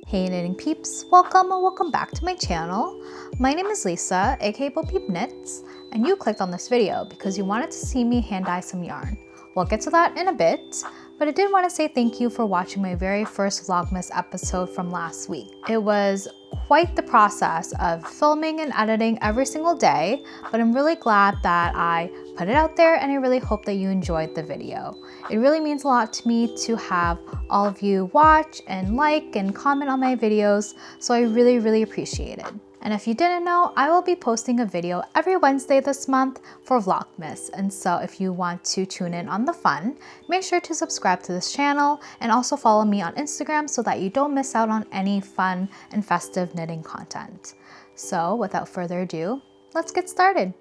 Hey knitting peeps, welcome or welcome back to my channel. My name is Lisa, aka Bo Peep Knits, and you clicked on this video because you wanted to see me hand dye some yarn. We'll get to that in a bit, but I did want to say thank you for watching my very first Vlogmas episode from last week. It was quite the process of filming and editing every single day, but I'm really glad that I put it out there and I really hope that you enjoyed the video. It really means a lot to me to have all of you watch and like and comment on my videos, so I really appreciate it. And if you didn't know, I will be posting a video every Wednesday this month for Vlogmas, and so if you want to tune in on the fun, make sure to subscribe to this channel and also follow me on Instagram so that you don't miss out on any fun and festive knitting content. So without further ado, let's get started.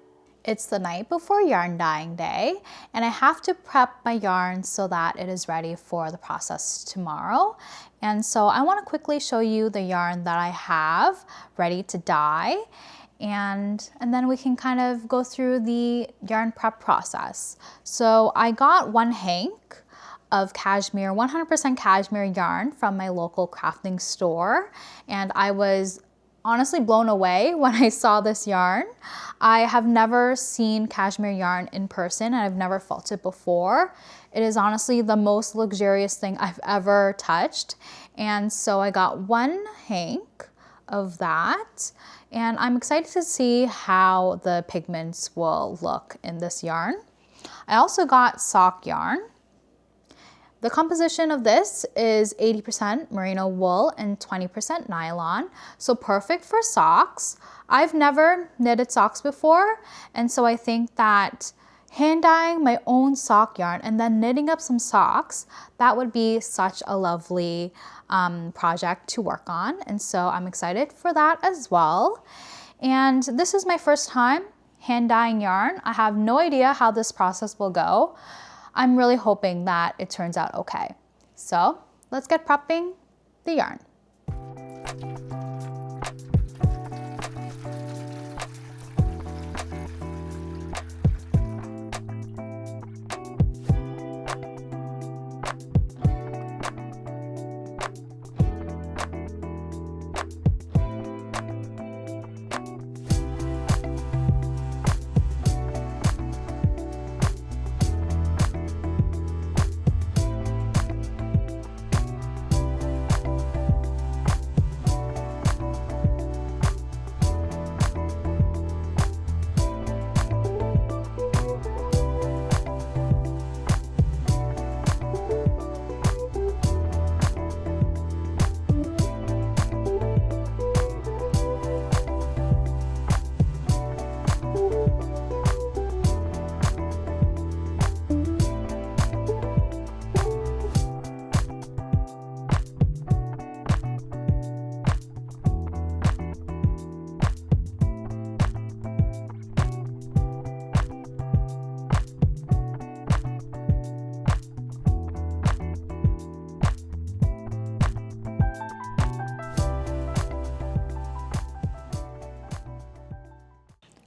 It's the night before yarn dyeing day, and I have to prep my yarn so that it is ready for the process tomorrow. And so I want to quickly show you the yarn that I have ready to dye, and then we can kind of go through the yarn prep process. So I got one hank of cashmere, 100% cashmere yarn from my local crafting store, and I was honestly blown away when I saw this yarn. I have never seen cashmere yarn in person and I've never felt it before. It is honestly the most luxurious thing I've ever touched. And so I got one hank of that, and I'm excited to see how the pigments will look in this yarn. I also got sock yarn. The composition of this is 80% merino wool and 20% nylon, so perfect for socks. I've never knitted socks before, and so I think that hand dyeing my own sock yarn and then knitting up some socks, that would be such a lovely project to work on, and so I'm excited for that as well. And this is my first time hand dyeing yarn. I have no idea how this process will go. I'm really hoping that it turns out okay. So let's get prepping the yarn.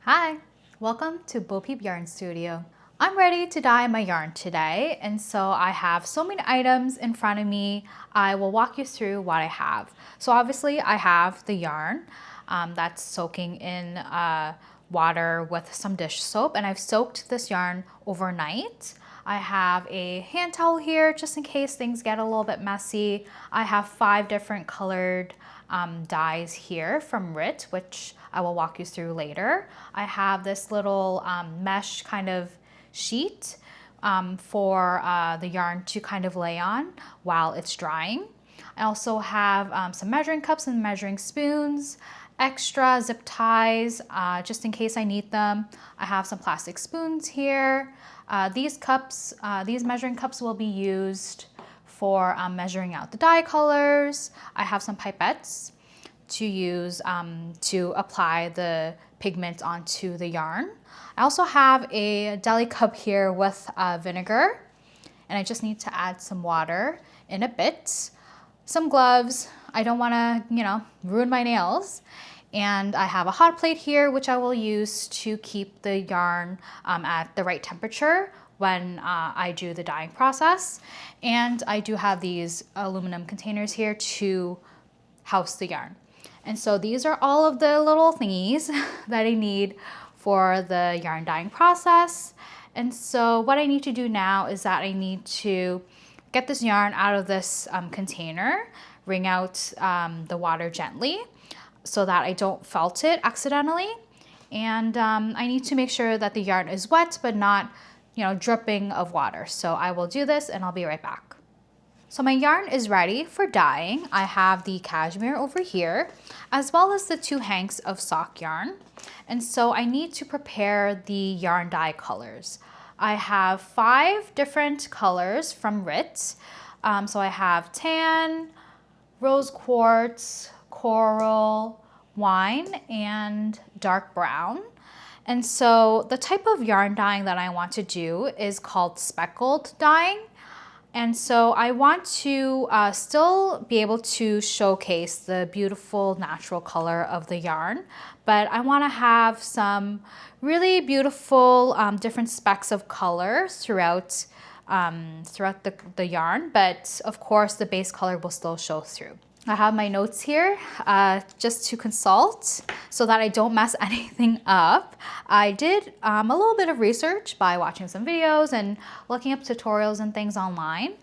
Hi, welcome to Bo Peep Yarn Studio. I'm ready to dye my yarn today, and so I have so many items in front of me. I will walk you through what I have. So obviously I have the yarn that's soaking in water with some dish soap, and I've soaked this yarn overnight. I have a hand towel here just in case things get a little bit messy. I have 5 different colored dyes here from Rieu, which I will walk you through later. I have this little mesh kind of sheet for the yarn to kind of lay on while it's drying. I also have some measuring cups and measuring spoons, extra zip ties just in case I need them. I have some plastic spoons here. These measuring cups will be used for measuring out the dye colors. I have some pipettes to use to apply the pigment onto the yarn. I also have a deli cup here with vinegar, and I just need to add some water in a bit. Some gloves. I don't want to, ruin my nails. And I have a hot plate here, which I will use to keep the yarn at the right temperature when I do the dyeing process. And I do have these aluminum containers here to house the yarn. And so these are all of the little thingies that I need for the yarn dyeing process. And so what I need to do now is that I need to get this yarn out of this container, wring out the water gently so that I don't felt it accidentally. And I need to make sure that the yarn is wet but not, dripping of water. So I will do this and I'll be right back. So my yarn is ready for dyeing. I have the cashmere over here, as well as the 2 hanks of sock yarn. And so I need to prepare the yarn dye colors. I have 5 different colors from Rieu. So I have tan, rose quartz, coral, wine, and dark brown. And so the type of yarn dyeing that I want to do is called speckled dyeing. And so I want to still be able to showcase the beautiful natural color of the yarn, but I want to have some really beautiful different specks of color throughout the yarn, but of course the base color will still show through. I have my notes here just to consult so that I don't mess anything up. I did a little bit of research by watching some videos and looking up tutorials and things online.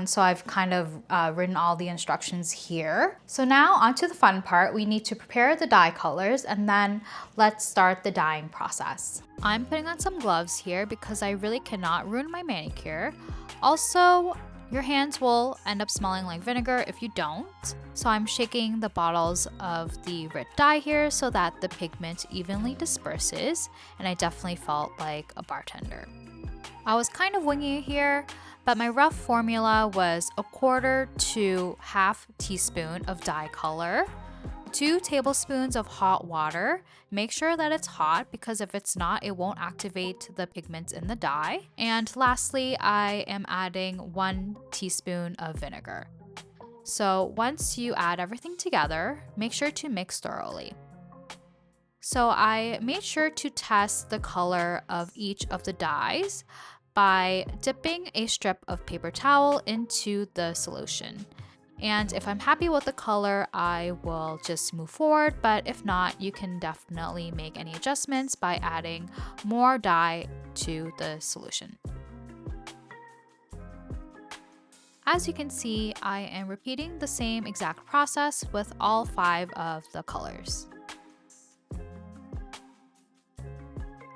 So I've kind of written all the instructions here. So now onto the fun part. We need to prepare the dye colors and then let's start the dyeing process. I'm putting on some gloves here because I really cannot ruin my manicure. Also, your hands will end up smelling like vinegar if you don't. So I'm shaking the bottles of the Rieu dye here so that the pigment evenly disperses, and I definitely felt like a bartender. I was kind of winging it here, but my rough formula was 1/4 to 1/2 teaspoon of dye color, 2 tablespoons of hot water. Make sure that it's hot because if it's not, it won't activate the pigments in the dye. And lastly, I am adding 1 teaspoon of vinegar. So once you add everything together, make sure to mix thoroughly. So I made sure to test the color of each of the dyes by dipping a strip of paper towel into the solution. And if I'm happy with the color, I will just move forward, but if not, you can definitely make any adjustments by adding more dye to the solution. As you can see, I am repeating the same exact process with all 5 of the colors.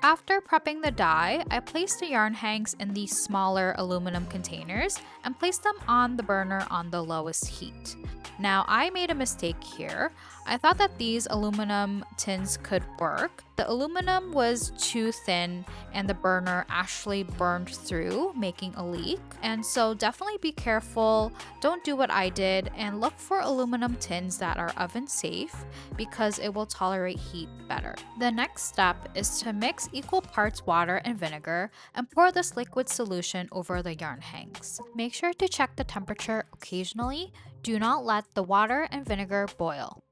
After prepping the dye, I placed the yarn hanks in these smaller aluminum containers and placed them on the burner on the lowest heat. Now, I made a mistake here. I thought that these aluminum tins could work. The aluminum was too thin and the burner actually burned through, making a leak. And so definitely be careful. Don't do what I did and look for aluminum tins that are oven safe because it will tolerate heat better. The next step is to mix equal parts water and vinegar and pour this liquid solution over the yarn hanks. Make sure to check the temperature occasionally. Do not let the water and vinegar boil.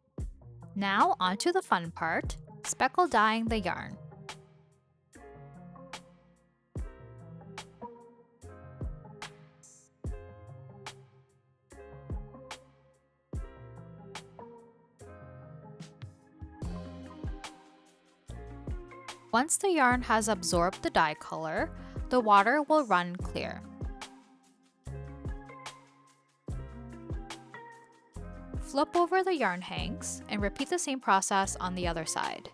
Now onto the fun part, speckle dyeing the yarn. Once the yarn has absorbed the dye color, the water will run clear. Flip over the yarn hanks and repeat the same process on the other side.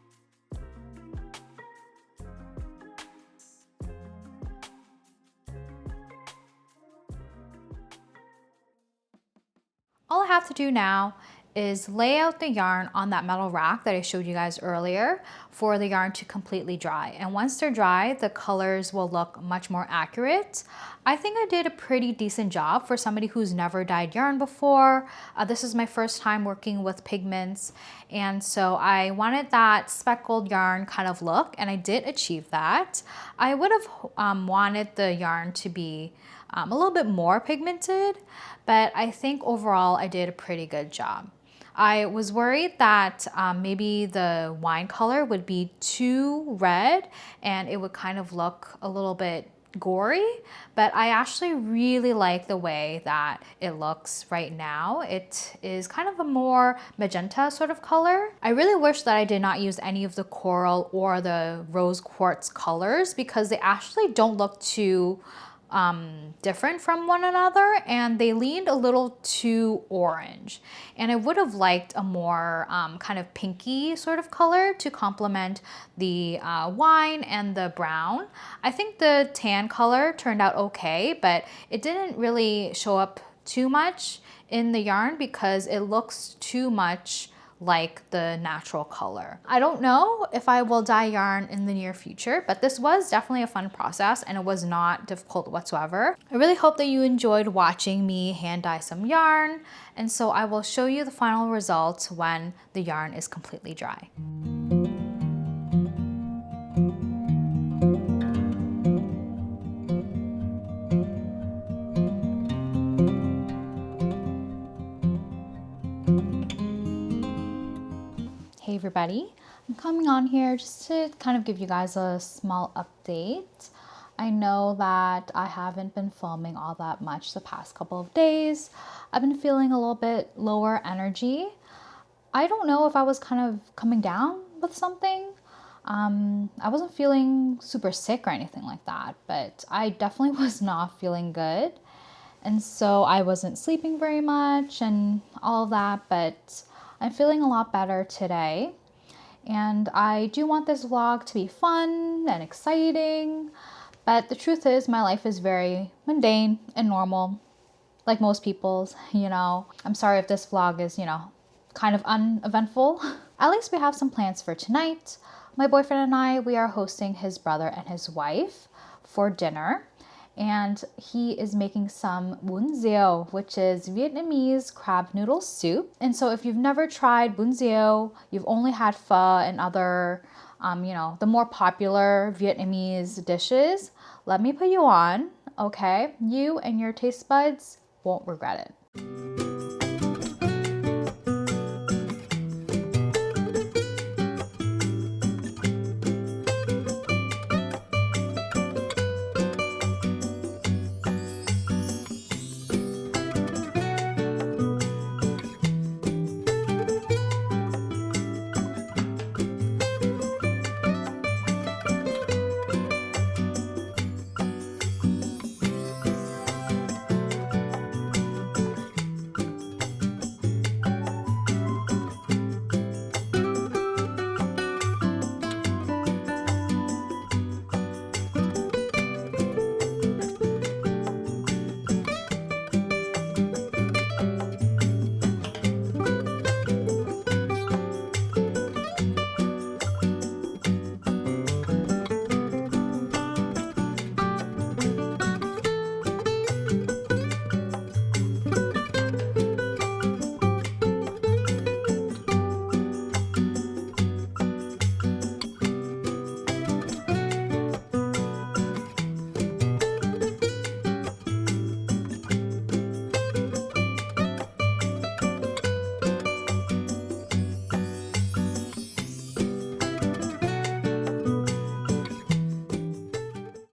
All I have to do now is lay out the yarn on that metal rack that I showed you guys earlier for the yarn to completely dry. And once they're dry, the colors will look much more accurate. I think I did a pretty decent job for somebody who's never dyed yarn before. This is my first time working with pigments, and so I wanted that speckled yarn kind of look, and I did achieve that. I would have wanted the yarn to be a little bit more pigmented, but I think overall I did a pretty good job. I was worried that maybe the wine color would be too red and it would kind of look a little bit gory, but I actually really like the way that it looks right now. It is kind of a more magenta sort of color. I really wish that I did not use any of the coral or the rose quartz colors because they actually don't look too different from one another, and they leaned a little too orange. And I would have liked a more kind of pinky sort of color to complement the wine and the brown. I think the tan color turned out okay, but it didn't really show up too much in the yarn because it looks too much like the natural color. I don't know if I will dye yarn in the near future, but this was definitely a fun process and it was not difficult whatsoever. I really hope that you enjoyed watching me hand dye some yarn, and so I will show you the final results when the yarn is completely dry. Hey everybody, I'm coming on here just to kind of give you guys a small update. I know that I haven't been filming all that much the past couple of days. I've been feeling a little bit lower energy. I don't know if I was kind of coming down with something. I wasn't feeling super sick or anything like that, but I definitely was not feeling good. And so I wasn't sleeping very much and all of that, but I'm feeling a lot better today. And I do want this vlog to be fun and exciting, but the truth is my life is very mundane and normal, like most people's, you know. I'm sorry if this vlog is, you know, kind of uneventful. At least we have some plans for tonight. My boyfriend and I, we are hosting his brother and his wife for dinner. And he is making some bún rieu, which is Vietnamese crab noodle soup. And so if you've never tried bún rieu, you've only had pho and other, you know, the more popular Vietnamese dishes, let me put you on, okay? You and your taste buds won't regret it.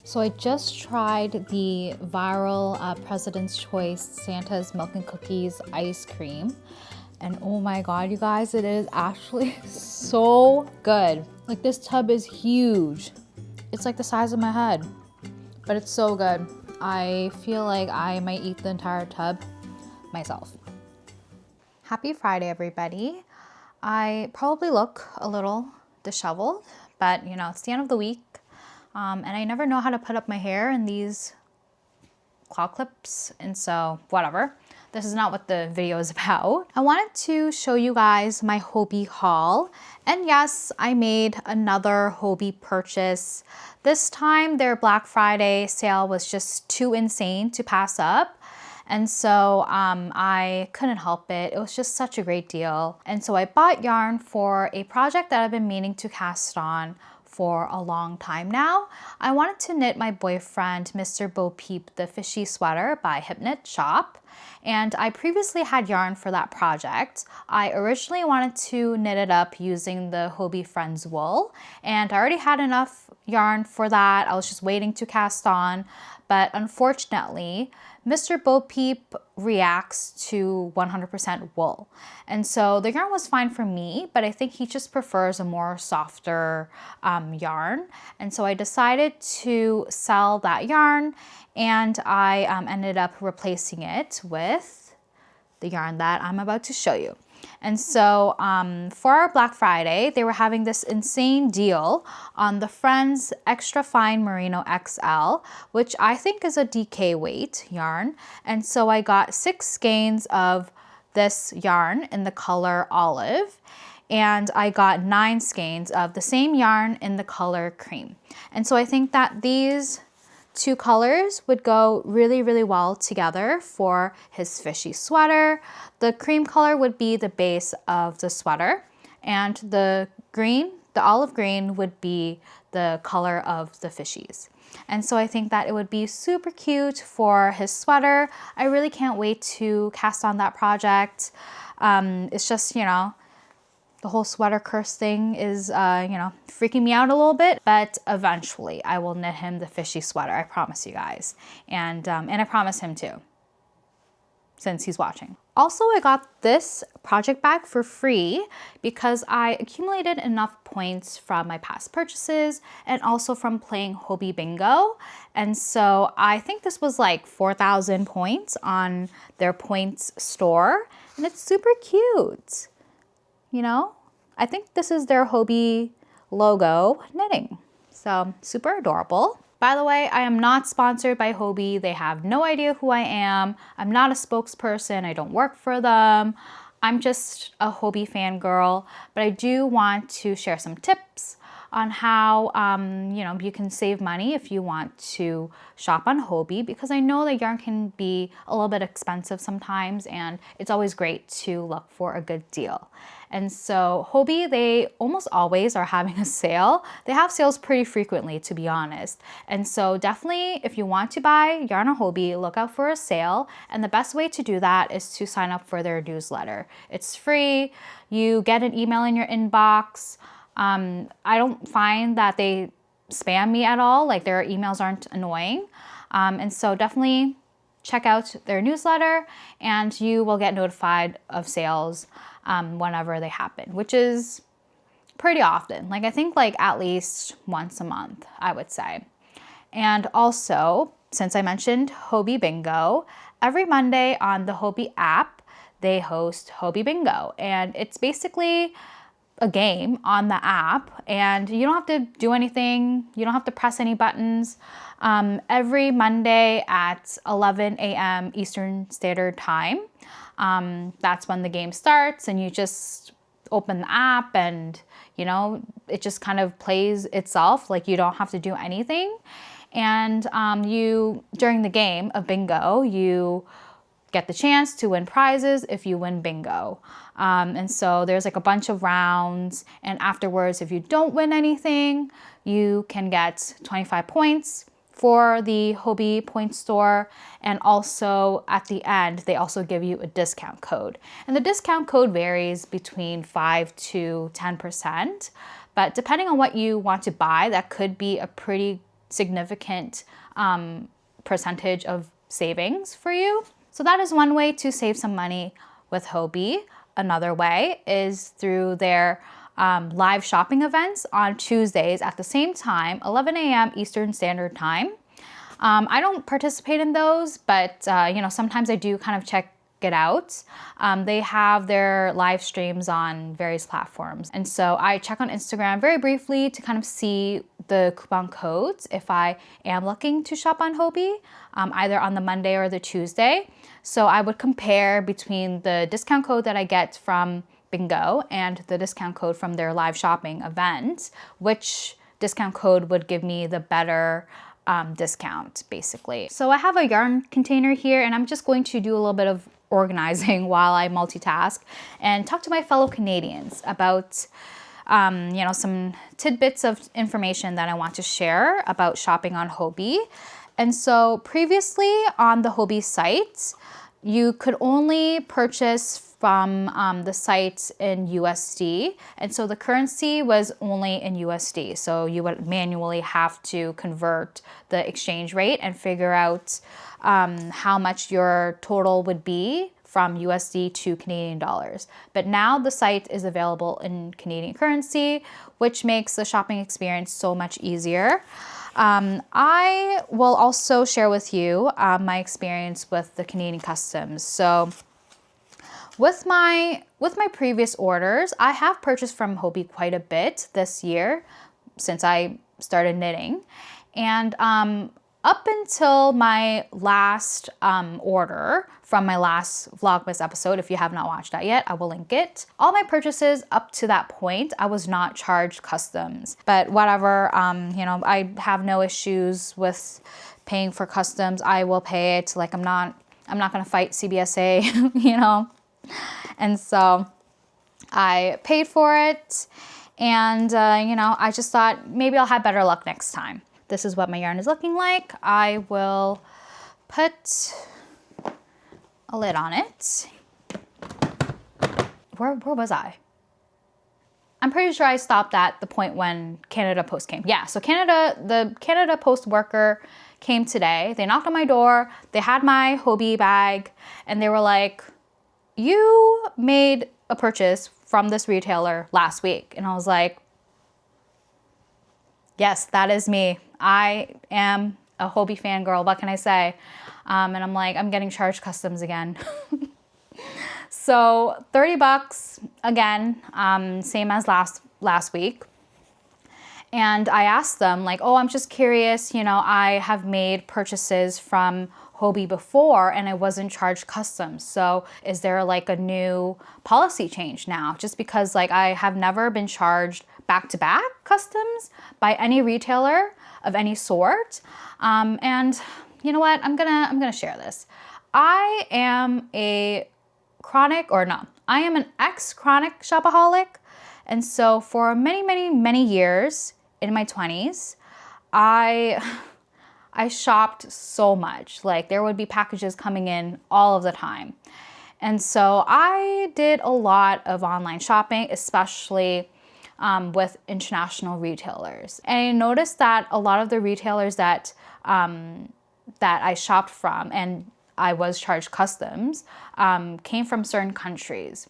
So I just tried the viral President's Choice Santa's Milk and Cookies ice cream. And oh my God, you guys, it is actually so good. Like, this tub is huge. It's like the size of my head, but it's so good. I feel like I might eat the entire tub myself. Happy Friday, everybody. I probably look a little disheveled, but you know, it's the end of the week. And I never know how to put up my hair in these claw clips, and so whatever. This is not what the video is about. I wanted to show you guys my Hobbii haul. And yes, I made another Hobbii purchase. This time their Black Friday sale was just too insane to pass up. And so I couldn't help it. It was just such a great deal. And so I bought yarn for a project that I've been meaning to cast on for a long time now. I wanted to knit my boyfriend, Mr. Bo Peep, the fishy sweater by Hypnot Shop. And I previously had yarn for that project. I originally wanted to knit it up using the Hobbii Friends wool, and I already had enough yarn for that. I was just waiting to cast on, but unfortunately, Mr. Bo Peep reacts to 100% wool. And so the yarn was fine for me, but I think he just prefers a more softer yarn. And so I decided to sell that yarn, and I ended up replacing it with the yarn that I'm about to show you. And so for our Black Friday, they were having this insane deal on the Friends Extra Fine Merino XL, which I think is a DK weight yarn. And so I got 6 skeins of this yarn in the color olive, and I got 9 skeins of the same yarn in the color cream. And so I think that these 2 colors would go really, really well together for his fishy sweater. The cream color would be the base of the sweater, and the olive green would be the color of the fishies. And so I think that it would be super cute for his sweater. I really can't wait to cast on that project. It's just, you know, the whole sweater curse thing is, you know, freaking me out a little bit, but eventually I will knit him the fishy sweater. I promise you guys. And I promise him too, since he's watching. Also, I got this project bag for free because I accumulated enough points from my past purchases and also from playing Hobbii Bingo. And so I think this was like 4,000 points on their points store, and it's super cute. You know, I think this is their Hobbii logo knitting. So super adorable. By the way, I am not sponsored by Hobbii. They have no idea who I am. I'm not a spokesperson. I don't work for them. I'm just a Hobbii fangirl, but I do want to share some tips on how you know, you can save money if you want to shop on Hobbii, because I know that yarn can be a little bit expensive sometimes, and it's always great to look for a good deal. And so Hobbii, they almost always are having a sale. They have sales pretty frequently, to be honest. And so definitely, if you want to buy yarn on Hobbii, look out for a sale. And the best way to do that is to sign up for their newsletter. It's free. You get an email in your inbox. I don't find that they spam me at all. Like, their emails aren't annoying. And so definitely check out their newsletter, and you will get notified of sales whenever they happen, which is pretty often. Like, I think like at least once a month, I would say. And also, since I mentioned Hobbii Bingo, every Monday on the Hobbii app, they host Hobbii Bingo, and it's basically a game on the app, and you don't have to do anything. You don't have to press any buttons. Every Monday at 11 a.m. Eastern Standard Time, that's when the game starts, and you just open the app, and you know, it just kind of plays itself. Like, you don't have to do anything. And you, during the game of bingo, you get the chance to win prizes if you win bingo. And so there's like a bunch of rounds, and afterwards, if you don't win anything, you can get 25 points for the Hobbii point store. And also at the end, they also give you a discount code. And the discount code varies between 5 to 10%. But depending on what you want to buy, that could be a pretty significant percentage of savings for you. So that is one way to save some money with Hobbii. Another way is through their live shopping events on Tuesdays at the same time, 11 a.m. Eastern Standard Time. I don't participate in those, but you know, sometimes I do kind of check it out. They have their live streams on various platforms. And so I check on Instagram very briefly to kind of see the coupon codes if I am looking to shop on Hobbii, either on the Monday or the Tuesday. So I would compare between the discount code that I get from Bingo and the discount code from their live shopping event, which discount code would give me the better discount, basically. So I have a yarn container here, and I'm just going to do a little bit of organizing while I multitask and talk to my fellow Canadians about you know, some tidbits of information that I want to share about shopping on Hobbii. And so previously on the Hobbii site, you could only purchase from the site in USD, and so the currency was only in USD. So you would manually have to convert the exchange rate and figure out how much your total would be from USD to Canadian dollars. But now the site is available in Canadian currency, which makes the shopping experience so much easier. I will also share with you my experience with the Canadian customs. So with my previous orders, I have purchased from Hobbii quite a bit this year since I started knitting. And up until my last order from my last vlogmas episode, if you have not watched that yet, I will link it. All my purchases up to that point, I was not charged customs. But whatever, you know, I have no issues with paying for customs. I will pay it. Like I'm not gonna fight CBSA, you know. And so I paid for it, and you know, I just thought maybe I'll have better luck next time. This is what my yarn is looking like. I will put a lid on it. Where was I? I'm pretty sure I stopped at the point when Canada Post came. Yeah, so the Canada Post worker came today. They knocked on my door. They had my Hobbii bag, and they were like, "You made a purchase from this retailer last week." And I was like, yes, that is me. I am a Hobbii fangirl. What can I say? And I'm like, I'm getting charged customs again. So $30 again, same as last week. And I asked them like, oh, I'm just curious, you know, I have made purchases from Hobbii before and I wasn't charged customs. So is there like a new policy change now? Just because like I have never been charged back-to-back customs by any retailer of any sort. And you know what? I'm gonna share this. I am an ex-chronic shopaholic. And so for many years in my 20s, I shopped so much. Like there would be packages coming in all of the time. And so I did a lot of online shopping, especially with international retailers. And I noticed that a lot of the retailers that I shopped from and I was charged customs came from certain countries.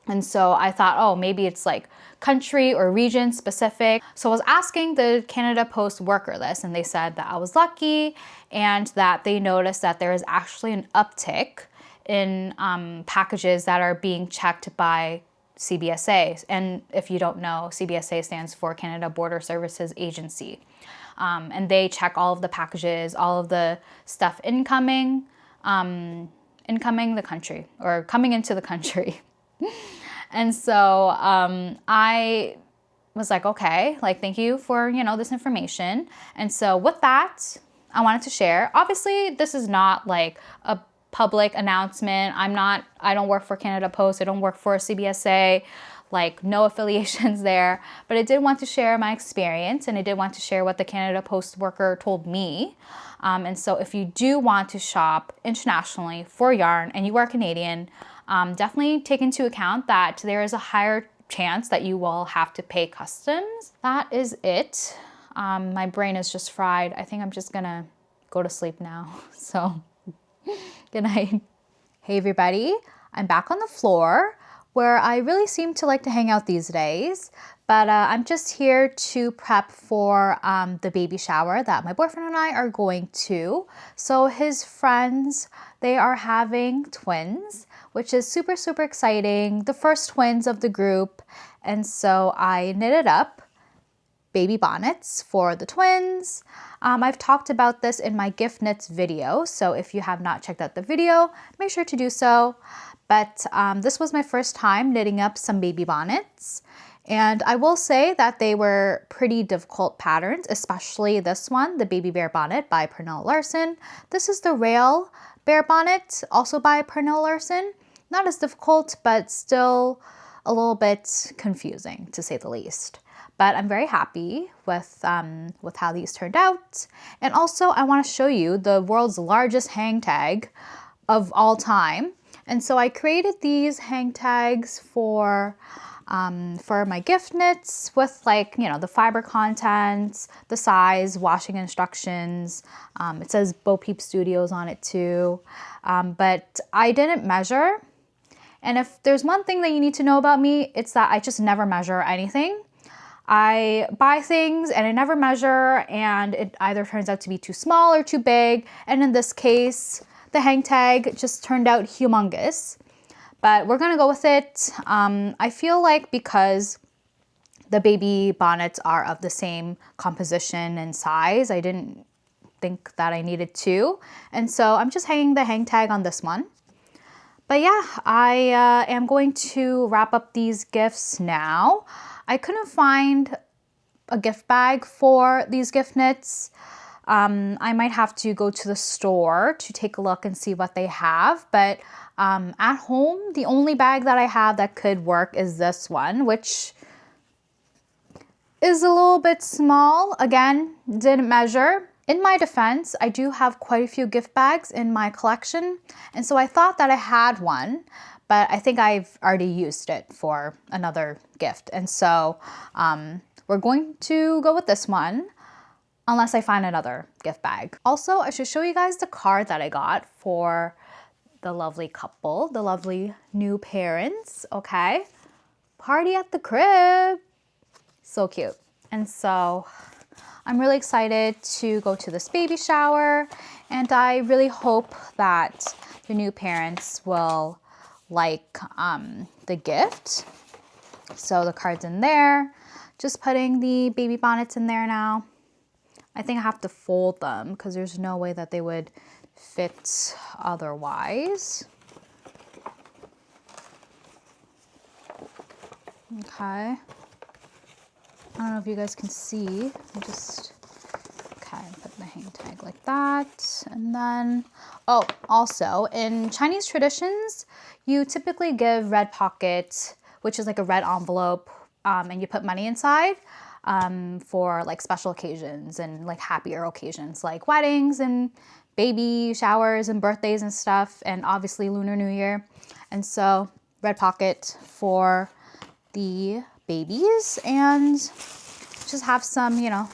And so I thought, oh, maybe it's like country or region specific. So I was asking the Canada Post worker this, and they said that I was lucky and that they noticed that there is actually an uptick in packages that are being checked by CBSA. And if you don't know, CBSA stands for Canada Border Services Agency. And they check all of the packages, all of the stuff incoming the country or coming into the country. And so I was like, okay, like, thank you for, you know, this information. And so with that, I wanted to share. Obviously, this is not like a public announcement. I don't work for Canada Post. I don't work for CBSA, like no affiliations there. But I did want to share my experience, and I did want to share what the Canada Post worker told me. And so if you do want to shop internationally for yarn and you are Canadian, definitely take into account that there is a higher chance that you will have to pay customs. That is it. My brain is just fried. I think I'm just gonna go to sleep now. So good night. Hey everybody, I'm back on the floor where I really seem to like to hang out these days. But I'm just here to prep for the baby shower that my boyfriend and I are going to. So his friends, they are having twins, which is super, super exciting. The first twins of the group. And so I knitted up baby bonnets for the twins. I've talked about this in my gift knits video. So if you have not checked out the video, make sure to do so. But this was my first time knitting up some baby bonnets. And I will say that they were pretty difficult patterns, especially this one, the Baby Bear Bonnet by Pernell Larson. This is the Rail Bear Bonnet, also by Pernell Larson. Not as difficult, but still a little bit confusing, to say the least. But I'm very happy with how these turned out. And also, I want to show you the world's largest hang tag of all time. And so I created these hang tags for my gift knits with, like, you know, the fiber contents, the size, washing instructions. It says Bo Peep Studios on it too. But I didn't measure. And if there's one thing that you need to know about me, it's that I just never measure anything. I buy things and I never measure, and it either turns out to be too small or too big. And in this case, the hang tag just turned out humongous. But we're gonna go with it. I feel like because the baby bonnets are of the same composition and size, I didn't think that I needed two. And so I'm just hanging the hang tag on this one. But yeah, I am going to wrap up these gifts now. I couldn't find a gift bag for these gift knits. I might have to go to the store to take a look and see what they have. But at home, the only bag that I have that could work is this one, which is a little bit small. Again, didn't measure. In my defense, I do have quite a few gift bags in my collection, and so I thought that I had one, but I think I've already used it for another gift. And so we're going to go with this one unless I find another gift bag. Also, I should show you guys the card that I got for the lovely couple, the lovely new parents, okay? Party at the crib. So cute. And so I'm really excited to go to this baby shower, and I really hope that the new parents will like the gift. So the card's in there. Just putting the baby bonnets in there now. I think I have to fold them because there's no way that they would fit otherwise. Okay. I don't know if you guys can see. Okay, put the hang tag like that. And then, oh, also in Chinese traditions, you typically give red pocket, which is like a red envelope, and you put money inside for like special occasions and like happier occasions like weddings and baby showers and birthdays and stuff, and obviously Lunar New Year. And so red pocket for the babies, and just have some, you know,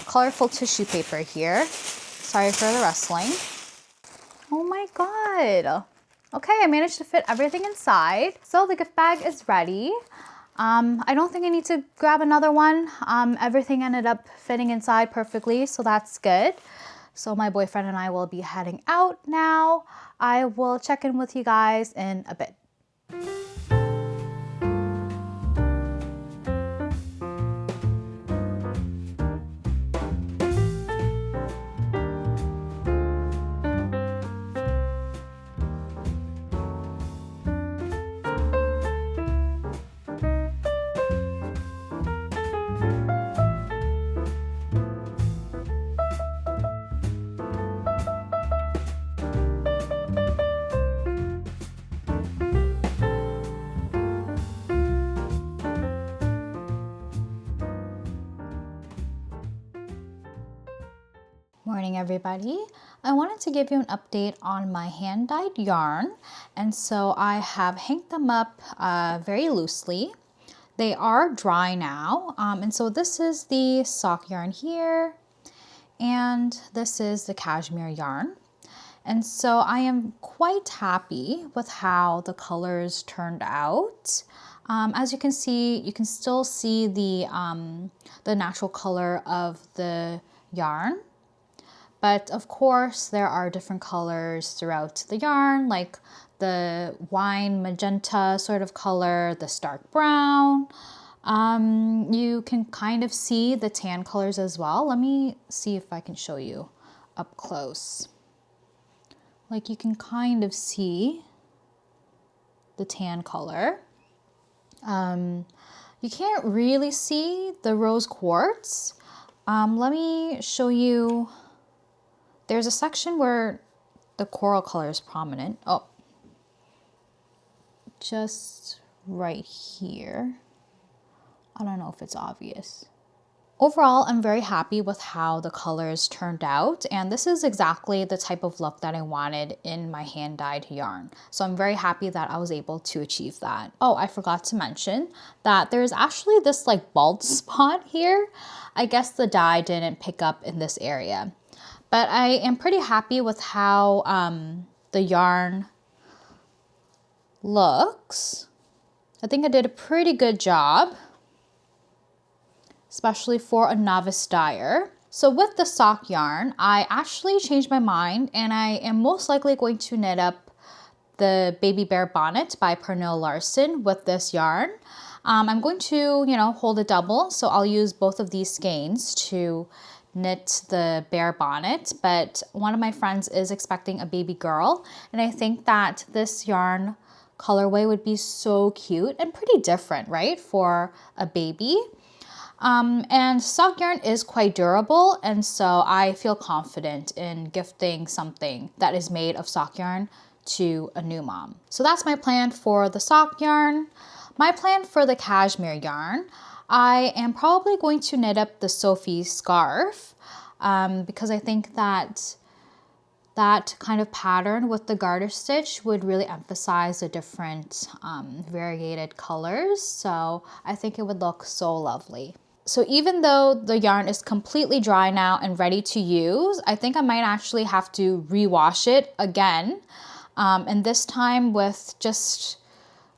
colorful tissue paper here. Sorry for the rustling. Oh my God. Okay, I managed to fit everything inside. So the gift bag is ready. I don't think I need to grab another one. Everything ended up fitting inside perfectly, so that's good. So my boyfriend and I will be heading out now. I will check in with you guys in a bit. Morning everybody. I wanted to give you an update on my hand dyed yarn, and so I have hanged them up very loosely. They are dry now, and so this is the sock yarn here, and this is the cashmere yarn. And so I am quite happy with how the colors turned out. As you can see, you can still see the natural color of the yarn. But of course, there are different colors throughout the yarn, like the wine magenta sort of color, the stark brown. You can kind of see the tan colors as well. Let me see if I can show you up close. Like you can kind of see the tan color. You can't really see the rose quartz. Let me show you. There's a section where the coral color is prominent. Oh, just right here. I don't know if it's obvious. Overall, I'm very happy with how the colors turned out, and this is exactly the type of look that I wanted in my hand-dyed yarn. So I'm very happy that I was able to achieve that. Oh, I forgot to mention that there's actually this like bald spot here. I guess the dye didn't pick up in this area. But I am pretty happy with how the yarn looks. I think I did a pretty good job, especially for a novice dyer. So with the sock yarn, I actually changed my mind and I am most likely going to knit up the Baby Bear Bonnet by Pernille Larsen with this yarn. I'm going to, hold a double, so I'll use both of these skeins to knit the bear bonnet, but one of my friends is expecting a baby girl, and I think that this yarn colorway would be so cute and pretty different, right, for a baby. And sock yarn is quite durable, and so I feel confident in gifting something that is made of sock yarn to a new mom. So that's my plan for the sock yarn. My plan for the cashmere yarn, I am probably going to knit up the Sophie scarf because I think that kind of pattern with the garter stitch would really emphasize the different variegated colors. So I think it would look so lovely. So even though the yarn is completely dry now and ready to use, I think I might actually have to rewash it again. And this time with just,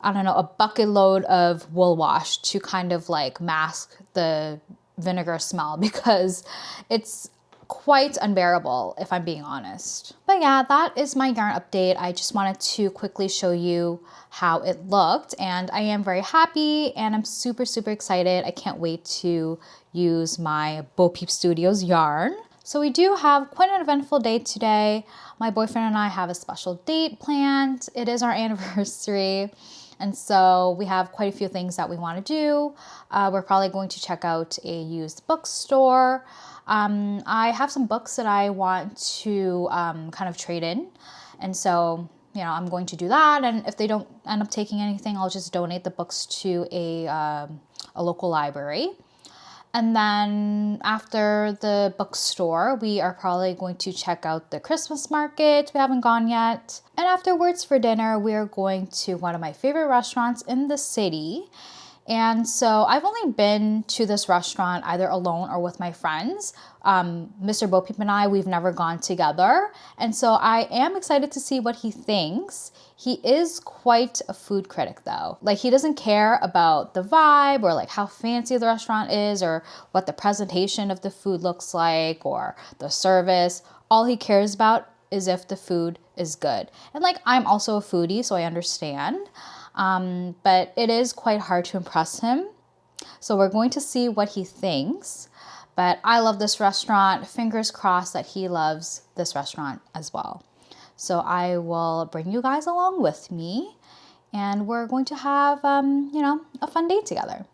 I don't know, a bucket load of wool wash to kind of like mask the vinegar smell because it's quite unbearable if I'm being honest. But yeah, that is my yarn update. I just wanted to quickly show you how it looked, and I am very happy and I'm super excited. I can't wait to use my Bo Peep Studios yarn. So we do have quite an eventful day today. My boyfriend and I have a special date planned. It is our anniversary. And so we have quite a few things that we want to do. We're probably going to check out a used bookstore. I have some books that I want to kind of trade in. And so, I'm going to do that. And if they don't end up taking anything, I'll just donate the books to a local library. And then after the bookstore, we are probably going to check out the Christmas market. We haven't gone yet. And afterwards for dinner, we are going to one of my favorite restaurants in the city. And so I've only been to this restaurant either alone or with my friends. Mr. Bo Peep and I, we've never gone together. And so I am excited to see what he thinks. He is quite a food critic though. Like he doesn't care about the vibe or like how fancy the restaurant is or what the presentation of the food looks like or the service. All he cares about is if the food is good. And like I'm also a foodie, so I understand. But it is quite hard to impress him. So we're going to see what he thinks. But I love this restaurant. Fingers crossed that he loves this restaurant as well. So I will bring you guys along with me and we're going to have, a fun day together.